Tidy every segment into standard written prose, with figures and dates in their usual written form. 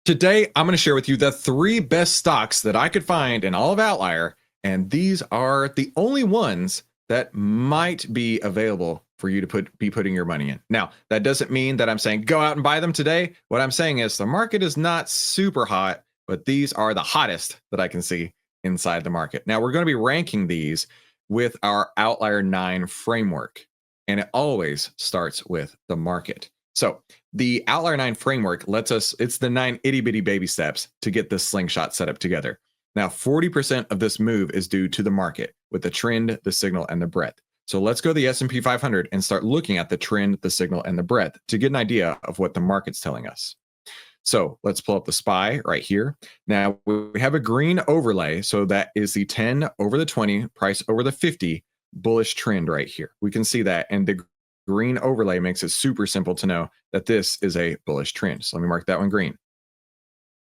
Today, I'm going to share with you the 3 best stocks that I could find in all of Outlier, and these are the only ones that might be available for you to be putting your money in. Now, that doesn't mean that I'm saying go out and buy them today. What I'm saying is the market is not super hot, but these are the hottest that I can see inside the market. Now, we're going to be ranking these with our OVTLYR Nine framework, and it always starts with the market. So the OVTLYR Nine framework lets us, it's the 9 itty bitty baby steps to get this slingshot set up together. Now, 40% of this move is due to the market with the trend, the signal, and the breadth. So let's go to the S&P 500 and start looking at the trend, the signal, and the breadth to get an idea of what the market's telling us. So let's pull up the SPY right here. Now we have a green overlay. So that is the 10 over the 20, price over the 50 bullish trend right here. We can see that. And the green overlay makes it super simple to know that this is a bullish trend. So let me mark that one green.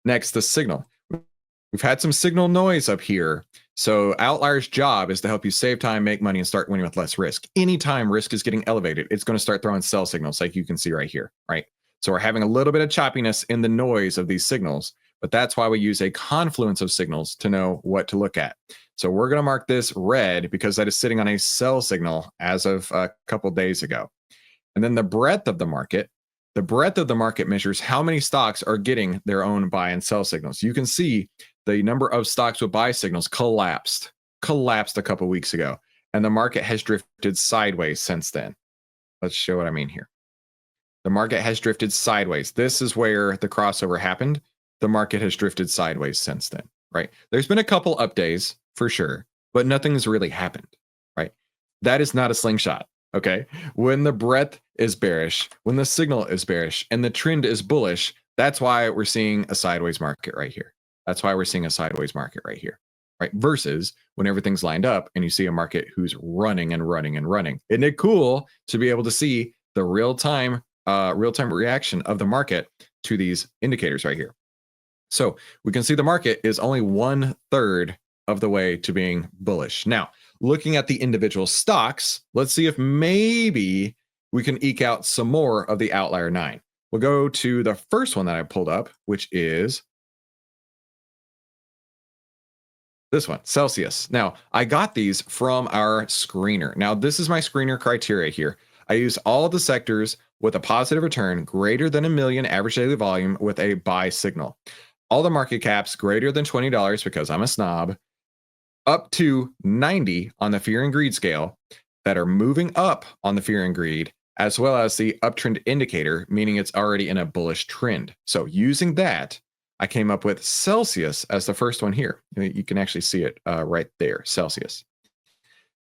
Next, the signal. We've had some signal noise up here. So Outlier's job is to help you save time, make money, and start winning with less risk. Anytime risk is getting elevated, it's going to start throwing sell signals like you can see right here, right? So we're having a little bit of choppiness in the noise of these signals, but that's why we use a confluence of signals to know what to look at. So we're going to mark this red because that is sitting on a sell signal as of a couple of days ago. And then the breadth of the market measures how many stocks are getting their own buy and sell signals. You can see the number of stocks with buy signals collapsed a couple of weeks ago, and the market has drifted sideways since then. Let's show what I mean here. The market has drifted sideways. This is where the crossover happened. The market has drifted sideways since then, right? There's been a couple up days for sure, but nothing's really happened, right? That is not a slingshot, okay? When the breadth is bearish, when the signal is bearish, and the trend is bullish, that's why we're seeing a sideways market right here. That's why we're seeing a sideways market right here, right? Versus when everything's lined up and you see a market who's running and running and running. Isn't it cool to be able to see the real-time reaction of the market to these indicators right here? So we can see the market is only 1/3 of the way to being bullish. Now, looking at the individual stocks, let's see if maybe we can eke out some more of the OVTLYR Nine. We'll go to the first one that I pulled up, which is this one, Celsius. Now, I got these from our screener. Now, this is my screener criteria here. I use all the sectors with a positive return greater than 1 million average daily volume with a buy signal. All the market caps greater than $20 because I'm a snob, up to 90 on the fear and greed scale that are moving up on the fear and greed, as well as the uptrend indicator, meaning it's already in a bullish trend. So using that, I came up with Celsius as the first one here. You can actually see it right there, Celsius.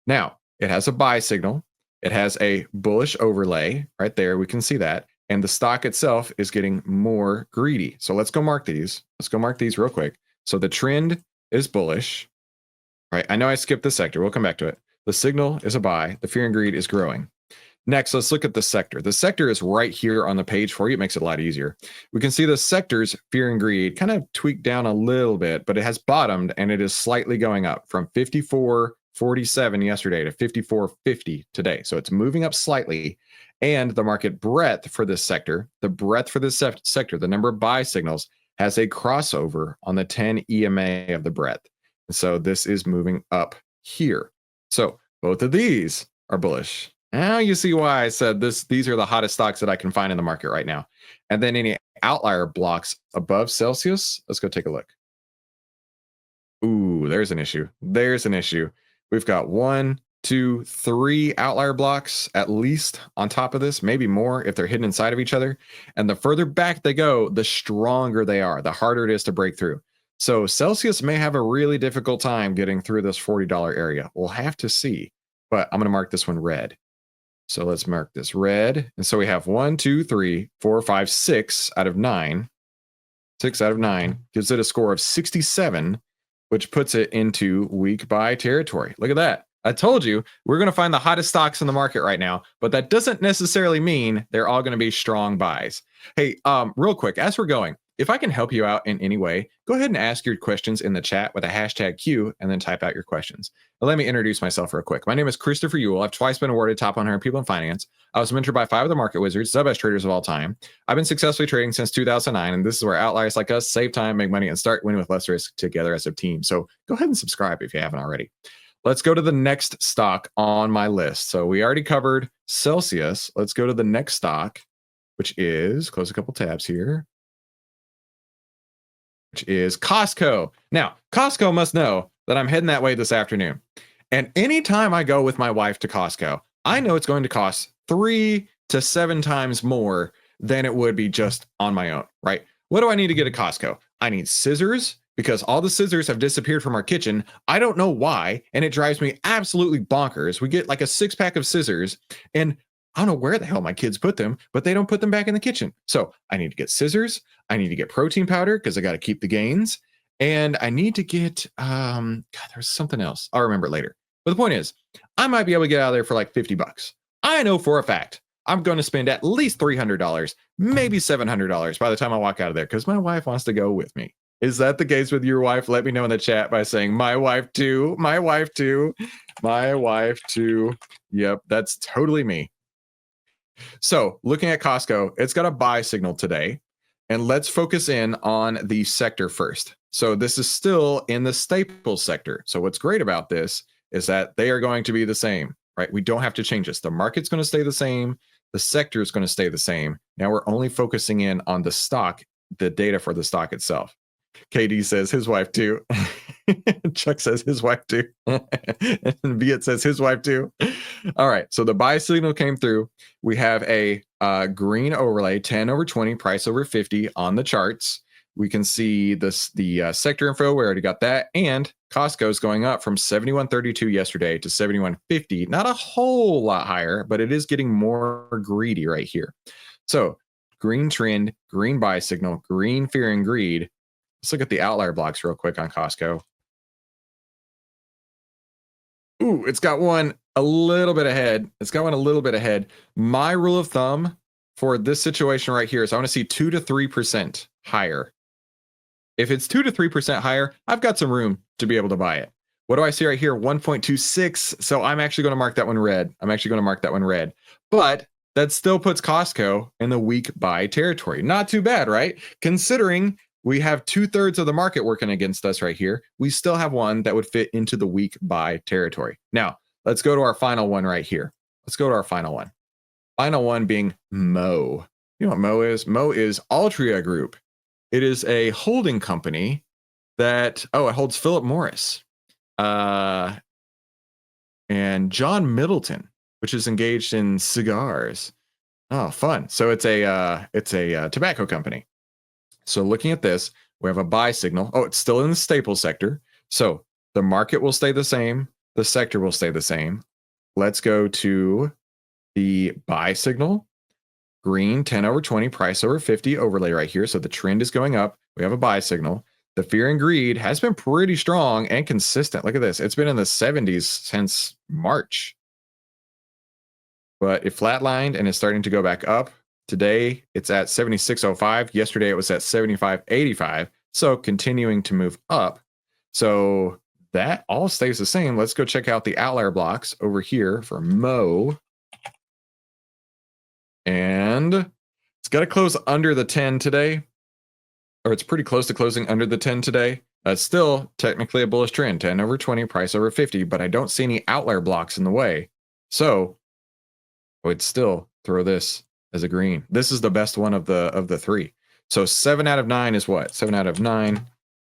Now, it has a buy signal. It has a bullish overlay right there. We can see that. And the stock itself is getting more greedy. So let's go mark these. Let's go mark these real quick. So the trend is bullish, right? I know I skipped the sector. We'll come back to it. The signal is a buy. The fear and greed is growing. Next, let's look at the sector. The sector is right here on the page for you. It makes it a lot easier. We can see the sector's fear and greed kind of tweaked down a little bit, but it has bottomed and it is slightly going up from 54.47 yesterday to 54.50 today. So it's moving up slightly. And the market breadth for this sector, the number of buy signals, has a crossover on the 10 EMA of the breadth. So this is moving up here. So both of these are bullish. Now you see why I said these are the hottest stocks that I can find in the market right now. And then any outlier blocks above Celsius, let's go take a look. Ooh, there's an issue. There's an issue. We've got 1, 2, 3 outlier blocks at least on top of this, maybe more if they're hidden inside of each other. And the further back they go, the stronger they are, the harder it is to break through. So Celsius may have a really difficult time getting through this $40 area. We'll have to see, but I'm going to mark this one red. So let's mark this red. And so we have 1, 2, 3, 4, 5, 6 out of 9. 6 out of 9 gives it a score of 67, which puts it into weak buy territory. Look at that. I told you we're going to find the hottest stocks in the market right now, but that doesn't necessarily mean they're all going to be strong buys. Hey, real quick, as we're going, If I can help you out in any way, go ahead and ask your questions in the chat with a hashtag Q and then type out your questions. But let me introduce myself real quick. My name is Christopher Ewell. I've twice been awarded top 100 people in finance. I was mentored by 5 of the market wizards, the best traders of all time. I've been successfully trading since 2009, and this is where outliers like us save time, make money, and start winning with less risk together as a team. So go ahead and subscribe if you haven't already. Let's go to the next stock on my list. So we already covered Celsius. Let's go to the next stock, which is, close a couple tabs here, which is Costco. Now, Costco must know that I'm heading that way this afternoon. And anytime I go with my wife to Costco, I know it's going to cost 3 to 7 times more than it would be just on my own, right? What do I need to get at Costco? I need scissors, because all the scissors have disappeared from our kitchen. I don't know why, and it drives me absolutely bonkers. We get like a 6-pack of scissors, and I don't know where the hell my kids put them, but they don't put them back in the kitchen. So I need to get scissors. I need to get protein powder because I got to keep the gains. And I need to get, God, there's something else. I'll remember it later. But the point is, I might be able to get out of there for like $50. I know for a fact I'm going to spend at least $300, maybe $700 by the time I walk out of there because my wife wants to go with me. Is that the case with your wife? Let me know in the chat by saying, my wife too, my wife too, my wife too. Yep, that's totally me. So looking at Costco, it's got a buy signal today. And let's focus in on the sector first. So this is still in the staples sector. So what's great about this is that they are going to be the same, right? We don't have to change this. The market's going to stay the same. The sector is going to stay the same. Now we're only focusing in on the stock, the data for the stock itself. KD says his wife too. Chuck says his wife too. And Viet says his wife too. All right. So the buy signal came through. We have a green overlay, 10 over 20, price over 50 on the charts. We can see this, the sector info. We already got that. And Costco's going up from 71.32 yesterday to 71.50. Not a whole lot higher, but it is getting more greedy right here. So green trend, green buy signal, green fear and greed. Let's look at the outlier blocks real quick on Costco. Ooh, it's got one a little bit ahead. It's got one a little bit ahead. My rule of thumb for this situation right here is I want to see 2 to 3% higher. If it's 2 to 3% higher, I've got some room to be able to buy it. What do I see right here? 1.26. So I'm actually going to mark that one red. But that still puts Costco in the weak buy territory. Not too bad, right? Considering we have 2/3 of the market working against us right here. We still have one that would fit into the weak buy territory. Now, let's go to our final one right here. Let's go to our final one. Final one being Mo. You know what Mo is? Mo is Altria Group. It is a holding company that, it holds Philip Morris and John Middleton, which is engaged in cigars. Oh, fun. So it's a tobacco company. So looking at this, we have a buy signal. Oh, it's still in the staples sector. So the market will stay the same. The sector will stay the same. Let's go to the buy signal. Green, 10 over 20, price over 50 overlay right here. So the trend is going up. We have a buy signal. The fear and greed has been pretty strong and consistent. Look at this. It's been in the 70s since March. But it flatlined and is starting to go back up. Today, it's at 76.05. Yesterday, it was at 75.85. So continuing to move up. So that all stays the same. Let's go check out the outlier blocks over here for Mo. And it's got to close under the 10 today. Or it's pretty close to closing under the 10 today. It's still technically a bullish trend. 10 over 20, price over 50. But I don't see any outlier blocks in the way. So I would still throw this as a green. This is the best one of the 3. So 7 out of 9 is what? 7 out of 9.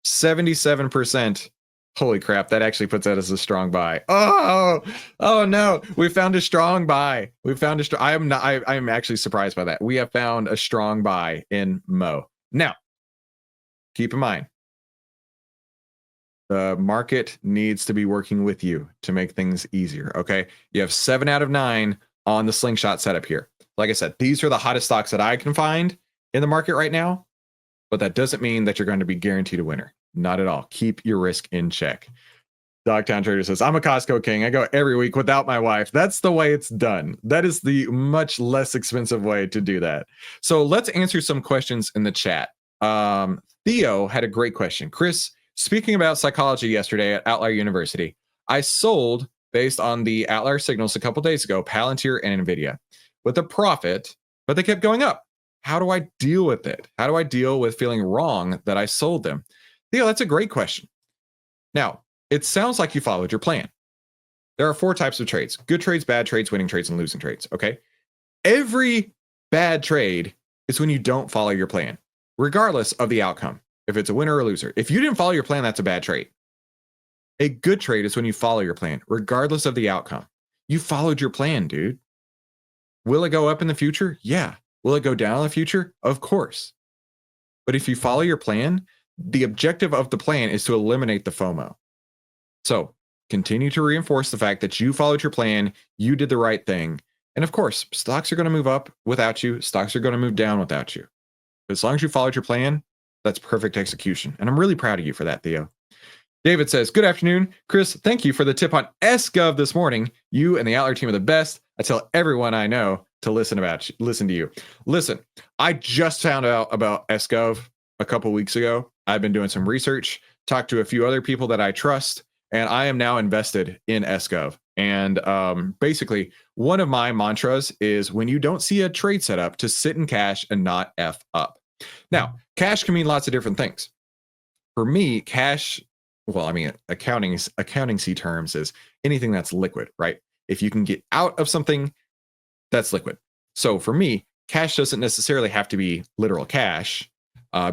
77%. Holy crap, that actually puts that as a strong buy. Oh no, we found a strong buy. I'm actually surprised by that. We have found a strong buy in Mo. Now, keep in mind, the market needs to be working with you to make things easier, okay? You have 7 out of 9 on the slingshot setup here. Like I said, these are the hottest stocks that I can find in the market right now, but that doesn't mean that you're going to be guaranteed a winner. Not at all. Keep your risk in check. Dogtown Trader says, I'm a Costco king. I go every week without my wife. That's the way it's done. That is the much less expensive way to do that. So let's answer some questions in the chat. Theo had a great question. Chris, speaking about psychology yesterday at Outlier University, I sold based on the Outlier signals a couple days ago, Palantir and NVIDIA with a profit, but they kept going up. How do I deal with it? How do I deal with feeling wrong that I sold them? Theo, that's a great question. Now, it sounds like you followed your plan. There are 4 types of trades: good trades, bad trades, winning trades, and losing trades. Okay. Every bad trade is when you don't follow your plan, regardless of the outcome. If it's a winner or a loser, if you didn't follow your plan, that's a bad trade. A good trade is when you follow your plan, regardless of the outcome. You followed your plan, dude. Will it go up in the future? Yeah. Will it go down in the future? Of course. But if you follow your plan, the objective of the plan is to eliminate the FOMO. So continue to reinforce the fact that you followed your plan, you did the right thing. And of course, stocks are going to move up without you. Stocks are going to move down without you. But as long as you followed your plan, that's perfect execution. And I'm really proud of you for that, Theo. David says, good afternoon, Chris. Thank you for the tip on SGov this morning. You and the Outlier team are the best. I tell everyone I know to listen to you. Listen, I just found out about SGov a couple weeks ago. I've been doing some research, talked to a few other people that I trust, and I am now invested in SGov. And basically, one of my mantras is when you don't see a trade setup, to sit in cash and not F up. Now, cash can mean lots of different things. For me, cash, well, I mean, accountancy terms is anything that's liquid, right? If you can get out of something, that's liquid. So for me, cash doesn't necessarily have to be literal cash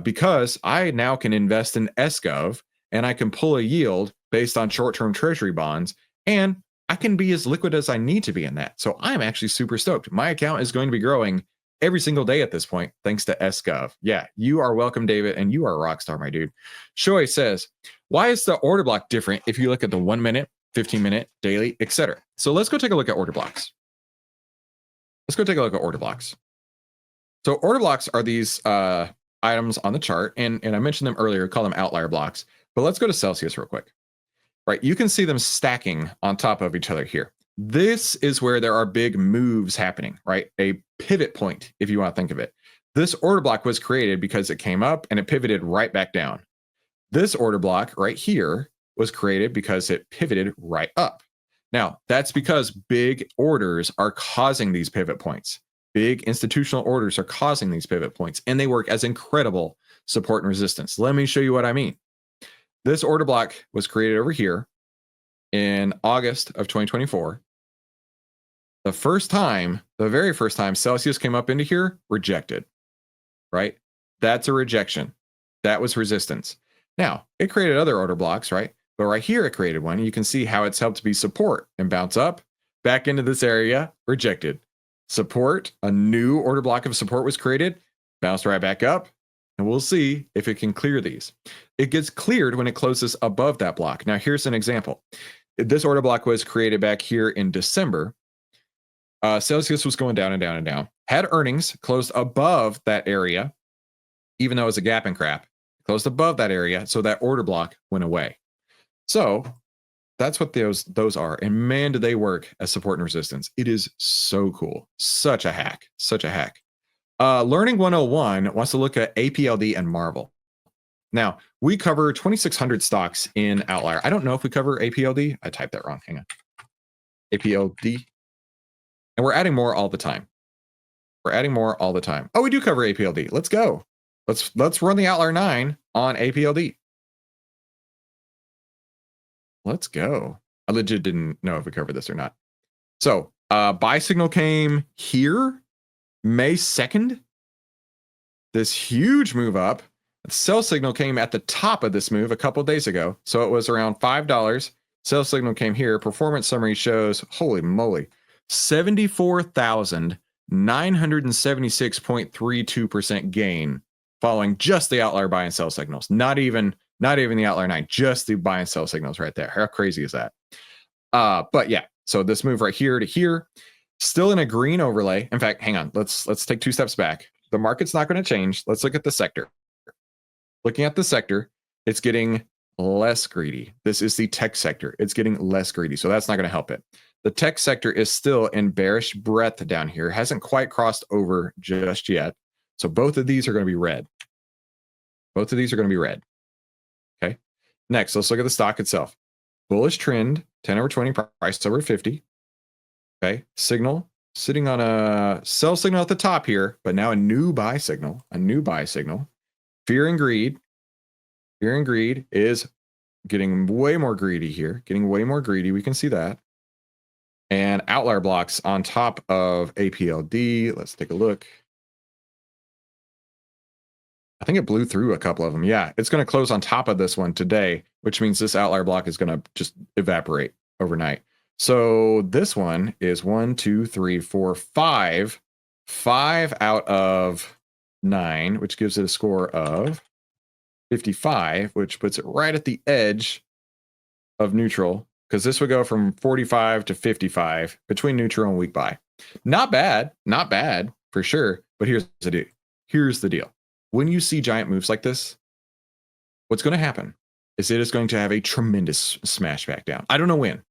because I now can invest in SGov and I can pull a yield based on short-term treasury bonds, and I can be as liquid as I need to be in that. So I'm actually super stoked. My account is going to be growing every single day at this point, thanks to SGov. Yeah, you are welcome, David, and you are a rock star, my dude. Shoei says, why is the order block different if you look at the 1 minute, 15 minute, daily, etc.? So let's go take a look at order blocks. So order blocks are these items on the chart, and I mentioned them earlier, call them outlier blocks. But let's go to Celsius real quick. Right, you can see them stacking on top of each other here. This is where there are big moves happening, right? A pivot point, if you want to think of it. This order block was created because it came up and it pivoted right back down. This order block right here was created because it pivoted right up. Now, that's because big orders are causing these pivot points. Big institutional orders are causing these pivot points, and they work as incredible support and resistance. Let me show you what I mean. This order block was created over here in August of 2024. The very first time Celsius came up into here, rejected, right? That's a rejection. That was resistance. Now, it created other order blocks, right? But right here, it created one. You can see how it's helped to be support and bounce up back into this area, rejected. Support, a new order block of support was created, bounced right back up, and we'll see if it can clear these. It gets cleared when it closes above that block. Now, here's an example. This order block was created back here in December. Celsius was going down and down and down. Had earnings, closed above that area, even though it was a gap and crap. Closed above that area, so that order block went away. So that's what those are. And man, do they work as support and resistance. It is so cool. Such a hack. Such a hack. Learning 101 wants to look at APLD and Marvel. Now, we cover 2,600 stocks in Outlier. I don't know if we cover APLD. I typed that wrong. Hang on. APLD. And we're adding more all the time. Oh, we do cover APLD. Let's go. Let's run the OVTLYR Nine on APLD. Let's go. I legit didn't know if we covered this or not. So buy signal came here, May 2nd. This huge move up. The sell signal came at the top of this move a couple of days ago. So it was around $5. Sell signal came here. Performance summary shows, holy moly, 74,976.32% gain following just the outlier buy and sell signals. Not even the OVTLYR Nine, just the buy and sell signals right there. How crazy is that? But yeah, so this move right here to here, still in a green overlay. In fact, hang on, let's take 2 steps back. The market's not going to change. Let's look at the sector. Looking at the sector, it's getting less greedy. This is the tech sector. It's getting less greedy, so that's not going to help it. The tech sector is still in bearish breadth down here. Hasn't quite crossed over just yet. So both of these are going to be red. Both of these are going to be red. Okay. Next, let's look at the stock itself. Bullish trend, 10 over 20, price over 50. Okay. Signal sitting on a sell signal at the top here, but now a new buy signal. Fear and greed. Fear and greed is getting way more greedy here. We can see that. And outlier blocks on top of APLD. Let's take a look. I think it blew through a couple of them. Yeah, it's going to close on top of this one today, which means this outlier block is going to just evaporate overnight. So this one is 1, 2, 3, 4, 5. 5 out of 9, which gives it a score of 55, which puts it right at the edge of neutral, because this would go from 45 to 55 between neutral and weak buy. Not bad for sure. But here's the deal. When you see giant moves like this, what's going to happen is it is going to have a tremendous smash back down. I don't know when,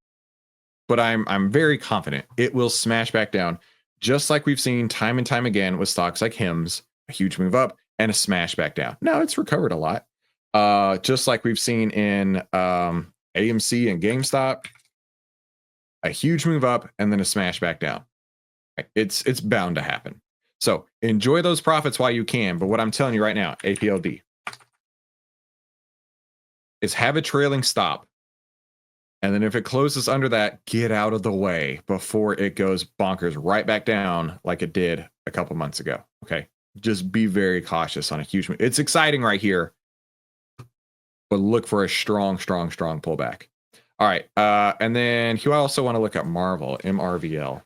but I'm very confident it will smash back down, just like we've seen time and time again with stocks like HIMS, a huge move up and a smash back down. Now it's recovered a lot, just like we've seen in AMC and GameStop, a huge move up and then a smash back down. It's bound to happen. So enjoy those profits while you can. But what I'm telling you right now, APLD, is have a trailing stop. And then if it closes under that, get out of the way before it goes bonkers right back down like it did a couple months ago. Okay. Just be very cautious on a huge move. It's exciting right here, but look for a strong pullback. All right. And then you also want to look at Marvel, MRVL.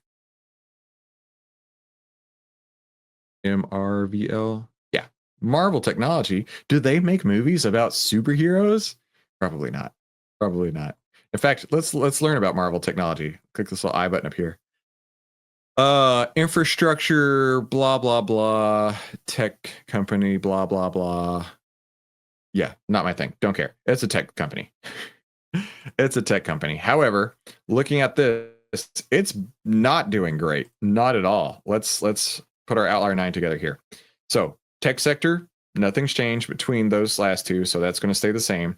MRVL. Yeah. Marvel Technology. Do they make movies about superheroes? Probably not. In fact, let's learn about Marvel Technology. Click this little I button up here. Infrastructure, blah, blah, blah. Tech company, blah, blah, blah. Yeah, not my thing. Don't care. It's a tech company. It's a tech company. However, looking at this, it's not doing great. Not at all. Let's put our OVTLYR Nine together here. So tech sector, nothing's changed between those last two. So that's going to stay the same.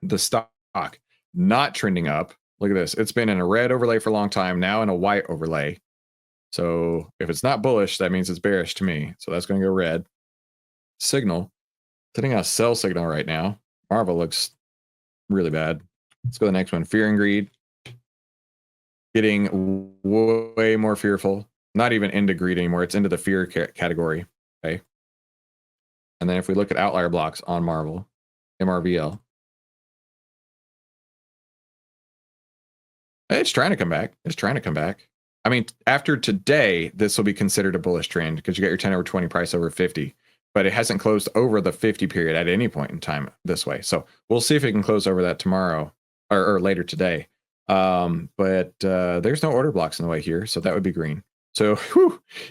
The stock not trending up. Look at this. It's been in a red overlay for a long time, now in a white overlay. So if it's not bullish, that means it's bearish to me. So that's going to go red. Signal, sitting on a sell signal right now. Marvel looks really bad. Let's go to the next one. Fear and greed. Getting way more fearful. Not even into greed anymore. It's into the fear category. Okay. And then if we look at outlier blocks on Marvel, MRVL, it's trying to come back. I mean, after today, this will be considered a bullish trend because you got your 10 over 20 price over 50, but it hasn't closed over the 50 period at any point in time this way. So we'll see if it can close over that tomorrow or later today. But there's no order blocks in the way here. So that would be green. So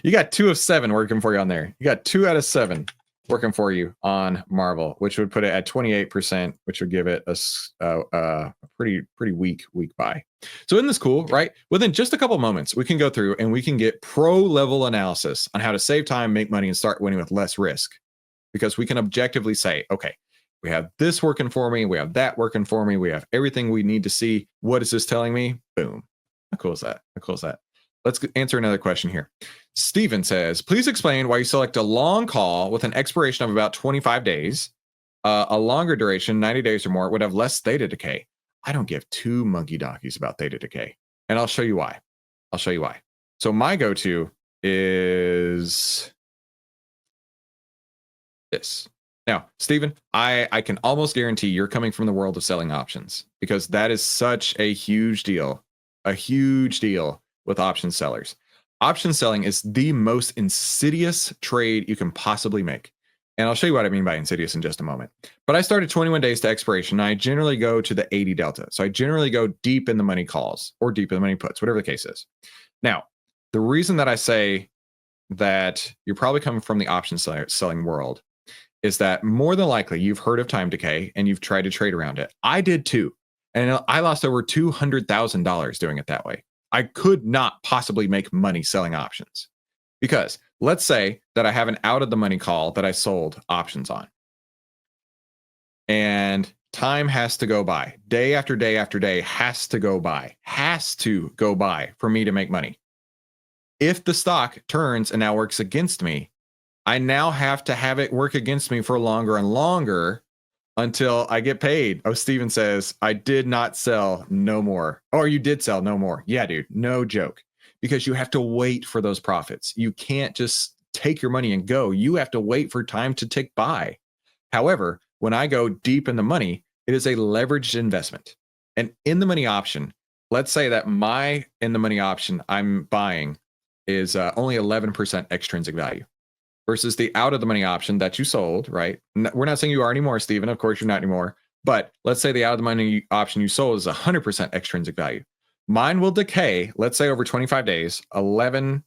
you got 2 of 7 working for you on there. You got 2 out of 7 working for you on Marvel, which would put it at 28%, which would give it a pretty weak buy. So isn't this cool, right? Within just a couple moments, we can go through and we can get pro level analysis on how to save time, make money, and start winning with less risk. Because we can objectively say, okay, we have this working for me, we have that working for me, we have everything we need to see. What is this telling me? Boom. How cool is that? Let's answer another question here. Steven says, please explain why you select a long call with an expiration of about 25 days. A longer duration, 90 days or more, would have less theta decay. I don't give 2 monkey donkeys about theta decay. And I'll show you why. So my go-to is this. Now, Steven, I can almost guarantee you're coming from the world of selling options because that is such a huge deal with option sellers. Option selling is the most insidious trade you can possibly make. And I'll show you what I mean by insidious in just a moment. But I started 21 days to expiration. And I generally go to the 80 delta. So I generally go deep in the money calls or deep in the money puts, whatever the case is. Now, the reason that I say that you're probably coming from the option selling world is that more than likely you've heard of time decay and you've tried to trade around it. I did too. And I lost over $200,000 doing it that way. I could not possibly make money selling options because let's say that I have an out of the money call that I sold options on. And time has to go by. Day after day after day has to go by for me to make money. If the stock turns and now works against me, I now have to have it work against me for longer and longer until I get paid. Oh, Steven says, I did not sell no more. Or you did sell no more. Yeah, dude, no joke. Because you have to wait for those profits. You can't just take your money and go. You have to wait for time to tick by. However, when I go deep in the money, it is a leveraged investment. And in the money option, let's say that my in the money option I'm buying is only 11% extrinsic value versus the out of the money option that you sold, right? We're not saying you are anymore, Stephen. Of course, you're not anymore. But let's say the out of the money option you sold is 100% extrinsic value. Mine will decay, let's say over 25 days, 11%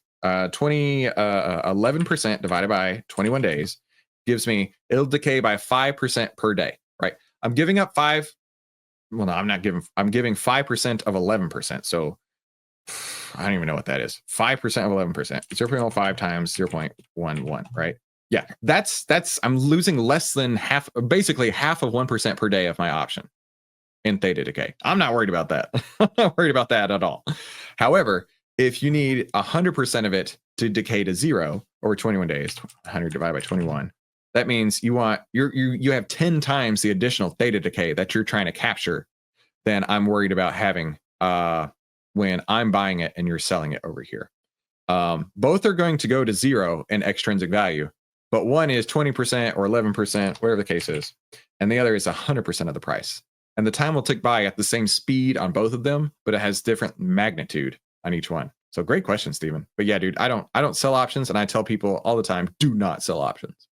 divided by 21 days gives me, it'll decay by 5% per day, right? I'm giving up five. Well, no, I'm giving 5% of 11%. So I don't even know what that is. 5% of 11%. 0.05 times 0.11, right? Yeah, that's I'm losing less than half, basically half of 1% per day of my option in theta decay. I'm not worried about that. I'm not worried about that at all. However, if you need 100% of it to decay to 0 over 21 days, 100 divided by 21, that means you have 10 times the additional theta decay that you're trying to capture than I'm worried about having when I'm buying it and you're selling it over here. Both are going to go to 0 in extrinsic value, but one is 20% or 11%, whatever the case is, and the other is 100% of the price. And the time will tick by at the same speed on both of them, but it has different magnitude on each one. So great question, Stephen. But yeah, dude, I don't sell options, and I tell people all the time, do not sell options.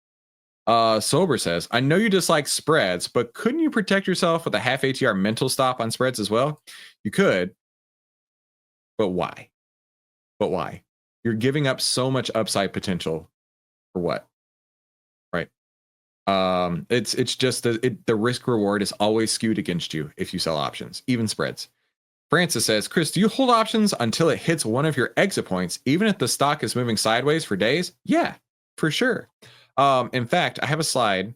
Sober says, I know you dislike spreads, but couldn't you protect yourself with a half ATR mental stop on spreads as well? You could, but why? But why? You're giving up so much upside potential for what? Right? It's just the risk reward is always skewed against you if you sell options, even spreads. Francis says, Chris, do you hold options until it hits one of your exit points, even if the stock is moving sideways for days? Yeah, for sure. In fact, I have a slide.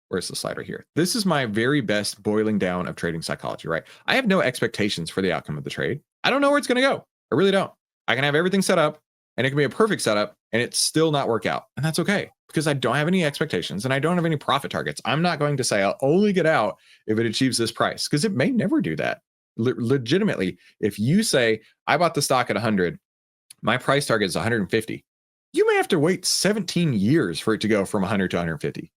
Where's the slide right here? This is my very best boiling down of trading psychology, right? I have no expectations for the outcome of the trade. I don't know where it's going to go. I really don't. I can have everything set up and it can be a perfect setup and it still not work out. And that's okay because I don't have any expectations and I don't have any profit targets. I'm not going to say I'll only get out if it achieves this price because it may never do that. Legitimately, if you say I bought the stock at 100, my price target is 150, you may have to wait 17 years for it to go from 100 to 150.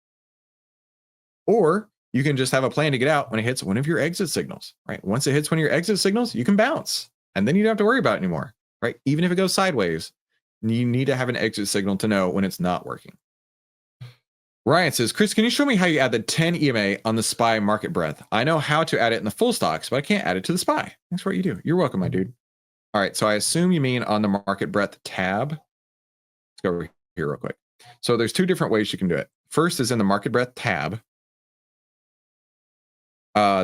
Or you can just have a plan to get out when it hits one of your exit signals, right? Once it hits one of your exit signals, you can bounce and then you don't have to worry about it anymore, right? Even if it goes sideways, you need to have an exit signal to know when it's not working. Ryan says, Chris, can you show me how you add the 10 EMA on the SPY market breadth? I know how to add it in the full stocks, but I can't add it to the SPY. That's what you do. You're welcome, my dude. All right, so I assume you mean on the market breadth tab. Let's go over here real quick. So there's two different ways you can do it. First is in the market breadth tab.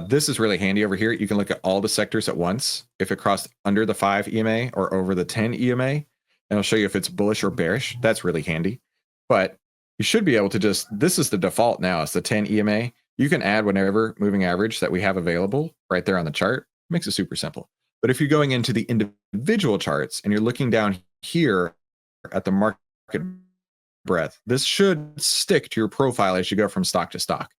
This is really handy over here. You can look at all the sectors at once. If it crossed under the 5 EMA or over the 10 EMA, and it'll show you if it's bullish or bearish. That's really handy. But you should be able to just, this is the default now, it's the 10 EMA. You can add whatever moving average that we have available right there on the chart. Makes it super simple. But if you're going into the individual charts and you're looking down here at the market breadth, this should stick to your profile as you go from stock to stock.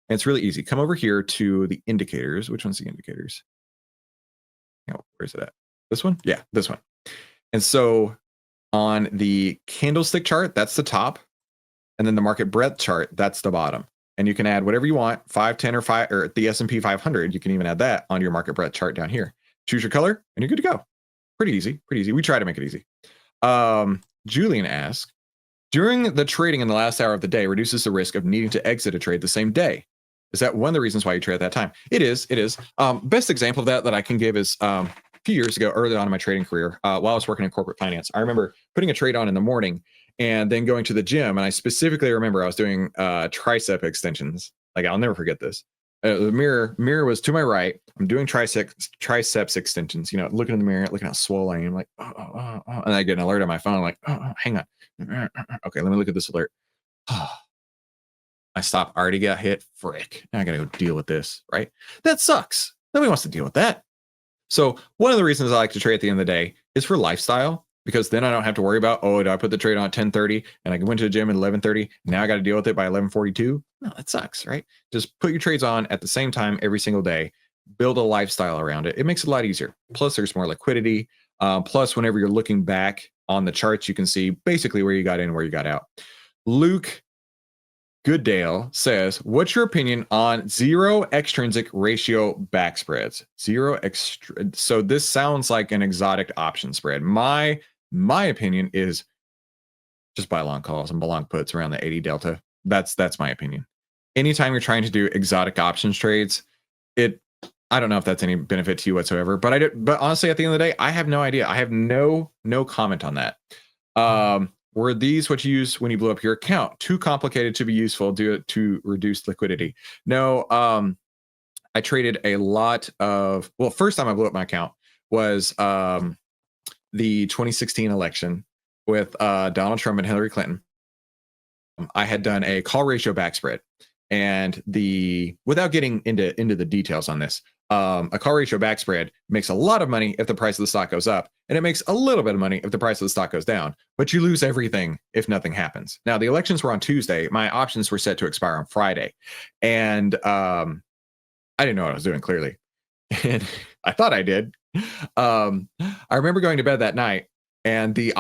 And it's really easy. Come over here to the indicators. Which one's the indicators? Oh, where's it at? This one? Yeah, this one. And so on the candlestick chart, that's the top. And then the market breadth chart, that's the bottom. And you can add whatever you want, 5, 10, or 5, or the S&P 500. You can even add that on your market breadth chart down here. Choose your color, and you're good to go. Pretty easy, pretty easy. We try to make it easy. Julian asks, during the trading in the last hour of the day reduces the risk of needing to exit a trade the same day. Is that one of the reasons why you trade at that time? It is. It is. Best example of that I can give is a few years ago, early on in my trading career, while I was working in corporate finance. I remember putting a trade on in the morning and then going to the gym. And I specifically remember I was doing tricep extensions. Like, I'll never forget this. The mirror was to my right. I'm doing triceps extensions, you know, looking in the mirror, looking how swollen. I'm like, and I get an alert on my phone. I'm like, hang on. Okay, let me look at this alert. My stop already got hit. Frick. Now I gotta go deal with this, right? That sucks. Nobody wants to deal with that. So one of the reasons I like to trade at the end of the day is for lifestyle, because then I don't have to worry about, oh, did I put the trade on at 10:30 and I went to the gym at 11:30? Now I got to deal with it by 11:42. No, that sucks, right? Just put your trades on at the same time every single day. Build a lifestyle around it. It makes it a lot easier. Plus, there's more liquidity. Plus, whenever you're looking back on the charts, you can see basically where you got in, where you got out. Luke Gooddale says, what's your opinion on zero extrinsic ratio back spreads? So this sounds like an exotic option spread. My opinion is just buy long calls and long puts around the 80 delta. That's my opinion. Anytime you're trying to do exotic options trades, I don't know if that's any benefit to you whatsoever, but honestly, at the end of the day, I have no idea. I have no comment on that. Were these what you use when you blew up your account? Too complicated to be useful to reduce liquidity? No, I traded a lot of, well, first time I blew up my account was the 2016 election with Donald Trump and Hillary Clinton. I had done a call ratio back spread, and without getting into the details on this, a call ratio back spread makes a lot of money if the price of the stock goes up, and it makes a little bit of money if the price of the stock goes down, but you lose everything if nothing happens. Now, the elections were on Tuesday. My options were set to expire on Friday, and I didn't know what I was doing, clearly. And I thought I did. I remember going to bed that night, and the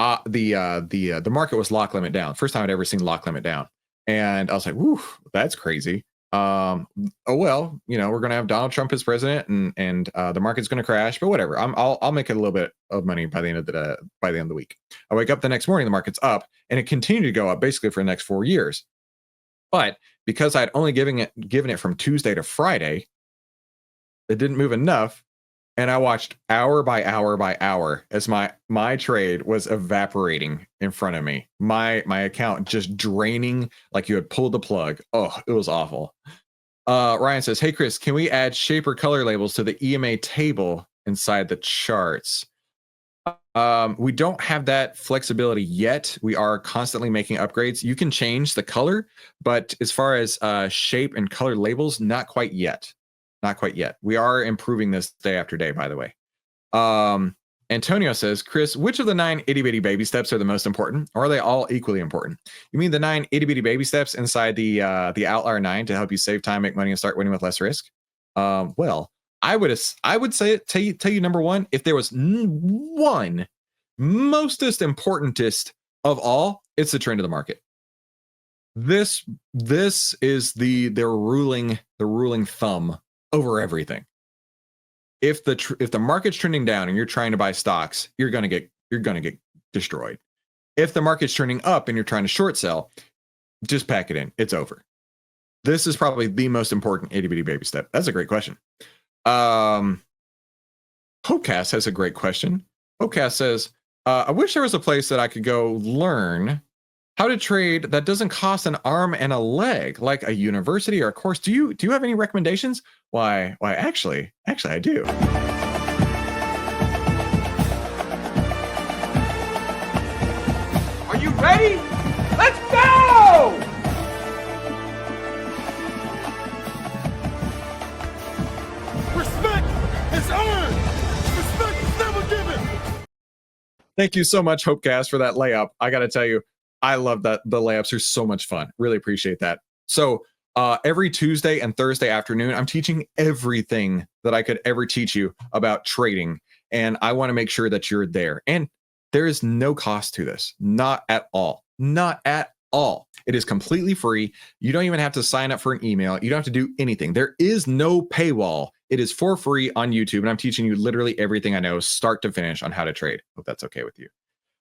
market was lock limit down. First time I'd ever seen lock limit down. And I was like, whew, that's crazy. Oh, well, we're going to have Donald Trump as president, and the market's going to crash, but whatever. I'll make a little bit of money by the end of the week. I wake up the next morning, the market's up, and it continued to go up basically for the next 4 years. But because I'd only given it from Tuesday to Friday, it didn't move enough. And I watched hour by hour by hour as my trade was evaporating in front of me. My account just draining like you had pulled the plug. Oh, it was awful. Ryan says, hey, Chris, can we add shape or color labels to the EMA table inside the charts? We don't have that flexibility yet. We are constantly making upgrades. You can change the color, but as far as shape and color labels, not quite yet. Not quite yet. We are improving this day after day, by the way. Antonio says, Chris, which of the 9 itty bitty baby steps are the most important? Or are they all equally important? You mean the 9 itty bitty baby steps inside the OVTLYR Nine to help you save time, make money, and start winning with less risk? Well, I would say tell you number one, if there was one mostest importantest of all, it's the trend of the market. This is the ruling thumb over everything. If the market's trending down and you're trying to buy stocks, you're gonna get destroyed. If the market's trending up and you're trying to short sell, just pack it in. It's over. This is probably the most important itty bitty baby step. That's a great question. Hopecast has a great question. Hopecast says, I wish there was a place that I could go learn how to trade that doesn't cost an arm and a leg, like a university or a course. Do you have any recommendations? Why, actually, I do. Are you ready? Let's go! Respect is earned. Respect is never given. Thank you so much, Hopecast, for that layup. I got to tell you, I love that. The layups are so much fun. Really appreciate that. So every Tuesday and Thursday afternoon, I'm teaching everything that I could ever teach you about trading. And I want to make sure that you're there. And there is no cost to this. Not at all. Not at all. It is completely free. You don't even have to sign up for an email. You don't have to do anything. There is no paywall. It is for free on YouTube. And I'm teaching you literally everything I know, start to finish, on how to trade. Hope that's okay with you.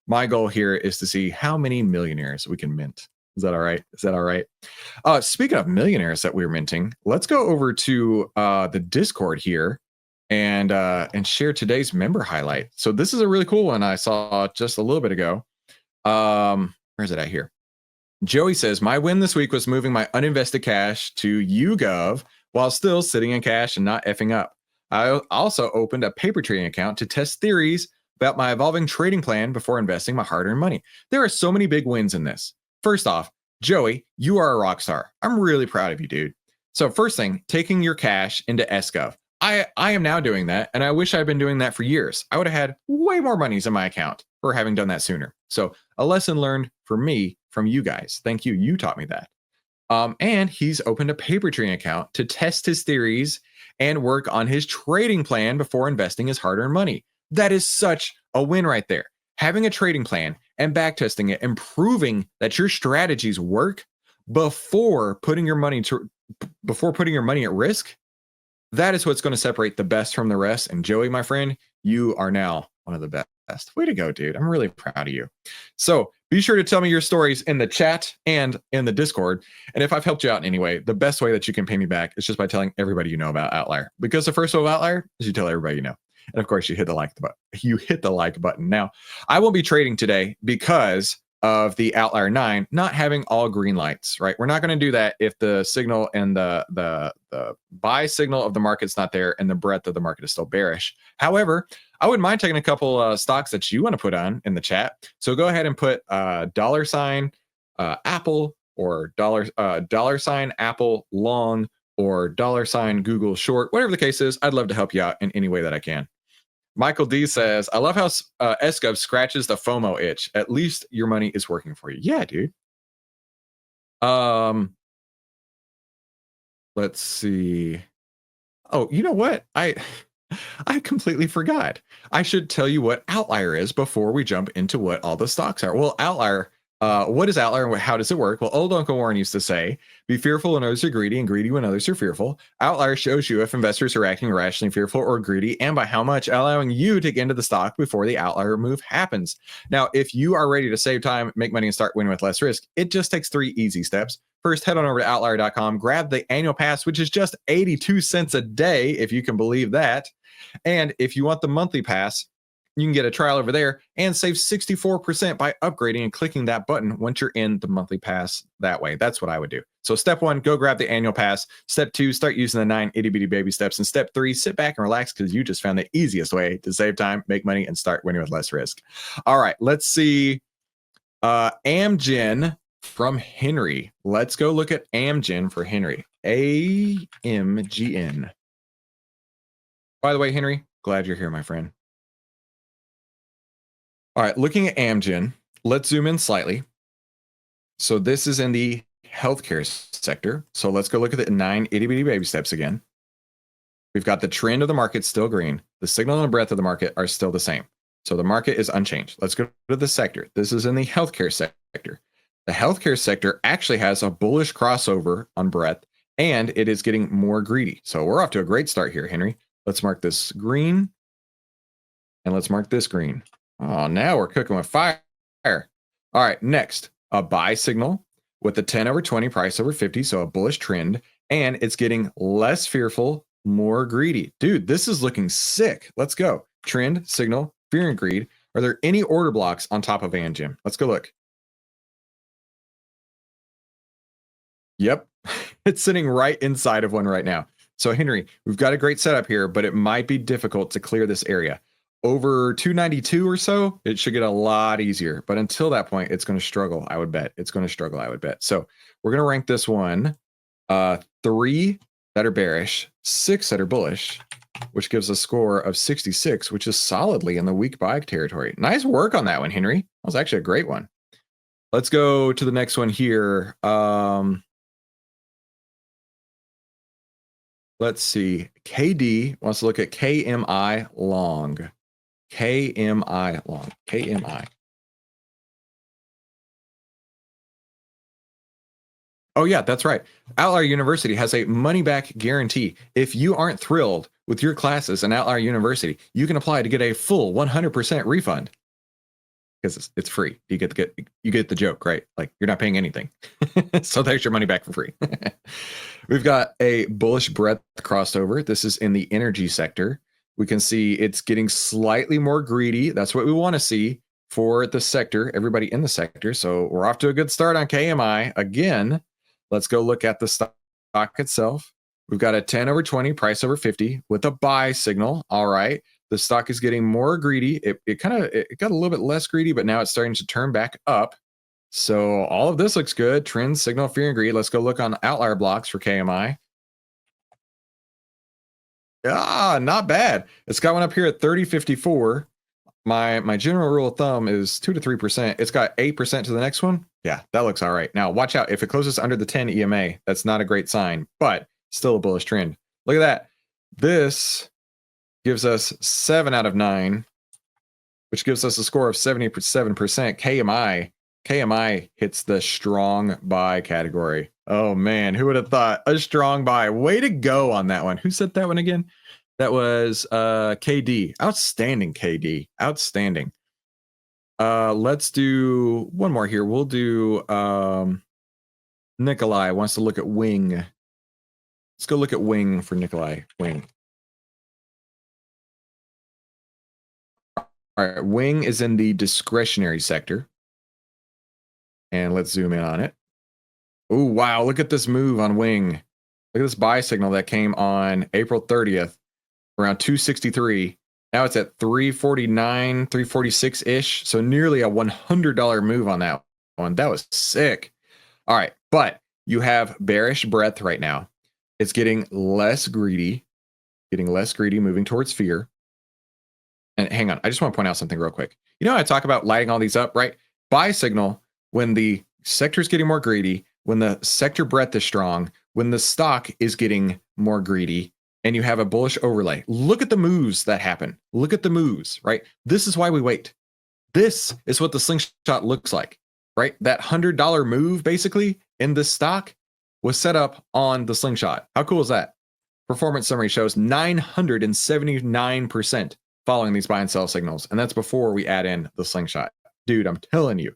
My goal here is to see how many millionaires we can mint. Is that all right? Is that all right? Speaking of millionaires that we're minting, let's go over to the Discord here and share today's member highlight. So this is a really cool one I saw just a little bit ago. Where's it at here? Joey says, my win this week was moving my uninvested cash to YouGov while still sitting in cash and not effing up. I also opened a paper trading account to test theories about my evolving trading plan before investing my hard-earned money. There are so many big wins in this. First off, Joey, you are a rock star. I'm really proud of you, dude. So first thing, taking your cash into SGov. I am now doing that, and I wish I'd been doing that for years. I would have had way more monies in my account for having done that sooner. So a lesson learned for me from you guys. Thank you. You taught me that. And he's opened a paper trading account to test his theories and work on his trading plan before investing his hard-earned money. That is such a win right there. Having a trading plan and backtesting it and proving that your strategies work before putting your money at risk. That is what's going to separate the best from the rest. And Joey, my friend, you are now one of the best. Way to go, dude. I'm really proud of you. So be sure to tell me your stories in the chat and in the Discord. And if I've helped you out in any way, the best way that you can pay me back is just by telling everybody you know about Outlier. Because the first rule of Outlier is you tell everybody you know. And of course, you hit the like button. Now, I won't be trading today because of the Outlier 9 not having all green lights, right? We're not going to do that if the signal and the buy signal of the market's not there and the breadth of the market is still bearish. However, I wouldn't mind taking a couple stocks that you want to put on in the chat. So go ahead and put $sign Apple or $sign Apple long or $sign Google short, whatever the case is. I'd love to help you out in any way that I can. Michael D says, I love how SGov scratches the FOMO itch. At least your money is working for you. Yeah, dude. Let's see. Oh, you know what? I completely forgot. I should tell you what Outlier is before we jump into what all the stocks are. Well, Outlier, what is Outlier and how does it work? Well, old Uncle Warren used to say, be fearful when others are greedy and greedy when others are fearful. Outlier shows you if investors are acting irrationally fearful or greedy and by how much, allowing you to get into the stock before the Outlier move happens. Now, if you are ready to save time, make money, and start winning with less risk, it just takes 3 easy steps. First, head on over to outlier.com, grab the annual pass, which is just 82 cents a day, if you can believe that. And if you want the monthly pass, you can get a trial over there and save 64% by upgrading and clicking that button once you're in the monthly pass that way. That's what I would do. So step 1, go grab the annual pass. Step 2, start using the 9 itty bitty baby steps. And step 3, sit back and relax because you just found the easiest way to save time, make money, and start winning with less risk. All right, let's see. Amgen from Henry. Let's go look at Amgen for Henry. AMGN. By the way, Henry, glad you're here, my friend. All right, looking at Amgen, let's zoom in slightly. So this is in the healthcare sector. So let's go look at the 9 itty bitty baby steps again. We've got the trend of the market still green. The signal and the breadth of the market are still the same. So the market is unchanged. Let's go to the sector. This is in the healthcare sector. The healthcare sector actually has a bullish crossover on breadth, and it is getting more greedy. So we're off to a great start here, Henry. Let's mark this green, and let's mark this green. Oh, now we're cooking with fire. All right, next, a buy signal with a 10/20 price over 50, so a bullish trend, and it's getting less fearful, more greedy. Dude, this is looking sick. Let's go. Trend, signal, fear, and greed. Are there any order blocks on top of Amgen? Let's go look. Yep, it's sitting right inside of one right now. So Henry, we've got a great setup here, but it might be difficult to clear this area. Over 292 or so, it should get a lot easier. But until that point, it's going to struggle, I would bet. It's going to struggle, I would bet. So we're going to rank this one 3 that are bearish, 6 that are bullish, which gives a score of 66, which is solidly in the weak buy territory. Nice work on that one, Henry. That was actually a great one. Let's go to the next one here. Let's see. KD wants to look at KMI long. KMI long. KMI. Oh, yeah, that's right. Outlier University has a money-back guarantee. If you aren't thrilled with your classes in Outlier University, you can apply to get a full 100% refund because it's free. You get the joke, right? Like you're not paying anything. So there's your money back for free. We've got a bullish breadth crossover. This is in the energy sector. We can see it's getting slightly more greedy. That's what we want to see for the sector, everybody in the sector. So we're off to a good start on KMI. Again, let's go look at the stock itself. We've got a 10/20 price over 50 with a buy signal. All right. The stock is getting more greedy. It got a little bit less greedy, but now it's starting to turn back up. So all of this looks good. Trend, signal, fear, and greed. Let's go look on outlier blocks for KMI. Ah, not bad. It's got one up here at 30.54. My general rule of thumb is 2 to 3%. It's got 8% to the next one. Yeah, that looks all right. Now watch out. If it closes under the 10 EMA, that's not a great sign, but still a bullish trend. Look at that. This gives us 7 out of 9, which gives us a score of 77%. KMI hits the strong buy category. Oh man, who would have thought? A strong buy. Way to go on that one. Who said that one again? That was KD. Outstanding, KD. Outstanding. Let's do one more here. We'll do Nikolai wants to look at Wing. Let's go look at Wing for Nikolai. Wing. All right, Wing is in the discretionary sector. And let's zoom in on it. Oh, wow. Look at this move on Wing. Look at this buy signal that came on April 30th, around 263. Now it's at 349, 346-ish. So nearly a $100 move on that one. That was sick. All right. But you have bearish breadth right now. It's getting less greedy, moving towards fear. And hang on. I just want to point out something real quick. You know, I talk about lighting all these up, right? Buy signal when the sector is getting more greedy, when the sector breadth is strong, when the stock is getting more greedy, and you have a bullish overlay. Look at the moves that happen. Look at the moves, right? This is why we wait. This is what the slingshot looks like, right? That $100 move basically in this stock was set up on the slingshot. How cool is that? Performance summary shows 979% following these buy and sell signals. And that's before we add in the slingshot. Dude, I'm telling you,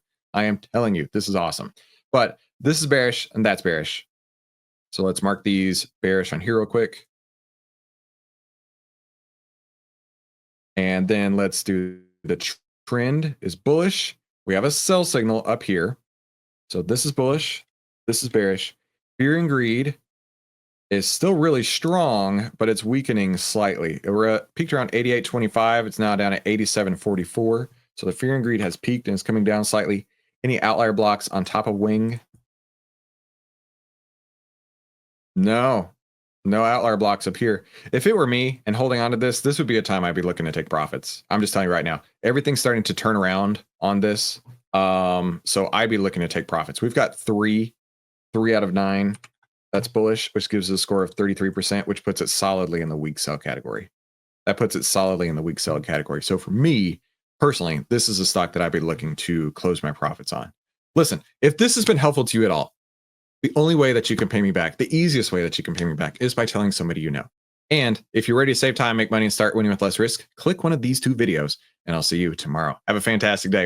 this is awesome. But this is bearish and that's bearish. So let's mark these bearish on here real quick. And then let's do the trend is bullish. We have a sell signal up here. So this is bullish. This is bearish. Fear and greed is still really strong, but it's weakening slightly. We're peaked around 88.25. It's now down at 87.44. So the fear and greed has peaked and is coming down slightly. Any outlier blocks on top of Wing? No outlier blocks up here. If it were me and holding on to this would be a time I'd be looking to take profits. I'm just telling you right now, everything's starting to turn around on this. So I'd be looking to take profits. We've got 3 out of 9. That's bullish, which gives us a score of 33%, which puts it solidly in the weak sell category. So for me, personally, this is a stock that I'd be looking to close my profits on. Listen, if this has been helpful to you at all, the only way that you can pay me back, the easiest way that you can pay me back is by telling somebody you know. And if you're ready to save time, make money, and start winning with less risk, click one of these 2 videos, and I'll see you tomorrow. Have a fantastic day.